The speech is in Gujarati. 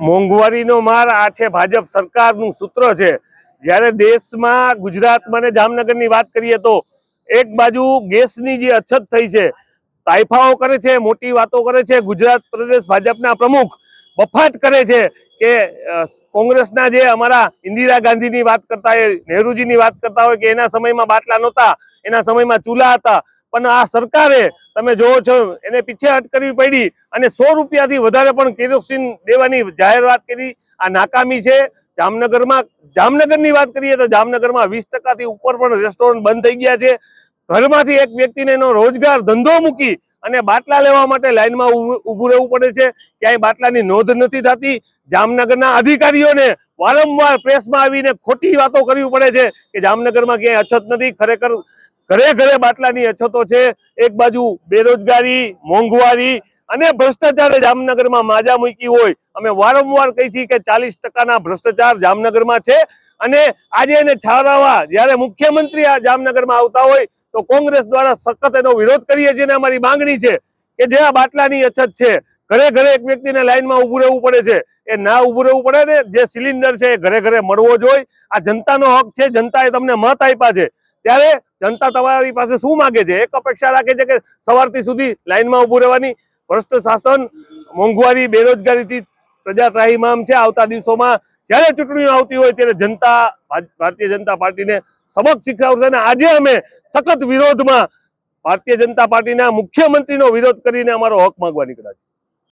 મોંઘવારીનો માર આ છે ભાજપ સરકારનું સૂત્ર છે। જ્યારે દેશમાં ગુજરાતમાં ને જામનગરની વાત કરીએ તો એક બાજુ ગેસની જે અછત થઈ છે, તાઇફાઓ કરે છે, મોટી વાતો કરે છે। ગુજરાત પ્રદેશ ભાજપના પ્રમુખ બફાટ કરે છે કે કોંગ્રેસના જે અમારા ઇન્દિરા ગાંધીની વાત કરતા હોય, નહેરુજીની વાત કરતા હોય કે એના સમયમાં બાટલા નહોતા, એના સમયમાં ચૂલા હતા, પણ આ સરકારે તમે જોવો છો એને પીછેહટ કરવી પડી અને 100 રૂપિયાથી વધારે પણ કેરોસીન દેવાની જાહેરાત કરી। આ નાકામી છે। જામનગરની વાત કરીએ તો જામનગરમાં 20% ઉપર પણ રેસ્ટોરન્ટ બંધ થઈ ગયા છે। ઘરમાંથી એક વ્યક્તિને એનો રોજગાર ધંધો મૂકી અને બાટલા લેવા માટે લાઈનમાં ઊભું રહેવું પડે છે। ક્યાંય બાટલાની નોંધ નથી થતી। જામનગરના અધિકારીઓને વારંવાર પ્રેસમાં આવીને ખોટી વાતો કરવી પડે છે કે જામનગરમાં ક્યાંય અછત નથી। ખરેખર ઘરે ઘરે બાટલાની અછતો છે। એક બાજુ બેરોજગારી, મોંઘવારી અને ભ્રષ્ટાચારે જામનગરમાં માજા મૂકી હોય। અમે વારંવાર કહી છીએ કે 40%ના ભ્રષ્ટાચાર જામનગરમાં છે અને આજે એને છાવરાવા જ્યારે મુખ્યમંત્રી આ જામનગરમાં આવતા હોય તો કોંગ્રેસ દ્વારા સખત એનો વિરોધ કરીએ છીએ અને અમારી માંગણી છે કે જે આ બાટલાની અછત છે, ઘરે ઘરે એક વ્યક્તિને લાઈનમાં ઊભું રહેવું પડે છે, એ ના ઊભું રહેવું પડે ને। જે સિલિન્ડર છે એ ઘરે ઘરે મળવો જોઈએ। આ જનતાનો હક છે, જનતાએ તમને મત આપ્યા છે, ત્યારે જનતા તમારી પાસે શું માંગે છે? એક અપેક્ષા રાખે છે કે સવારથી સુધી લાઈનમાં ઊભું રહેવાની। ભ્રષ્ટ શાસન, મોંઘવારી, બેરોજગારીથી પ્રજા ત્રાહિમામ છે। આવતા દિવસોમાં જ્યારે ચૂંટણીઓ આવતી હોય ત્યારે જનતા ભારતીય જનતા પાર્ટીને સબક શીખવાડશે અને આજે અમે સખત વિરોધમાં ભારતીય જનતા પાર્ટીના મુખ્યમંત્રીનો વિરોધ કરીને અમારો હક માંગવા નીકળ્યા છે।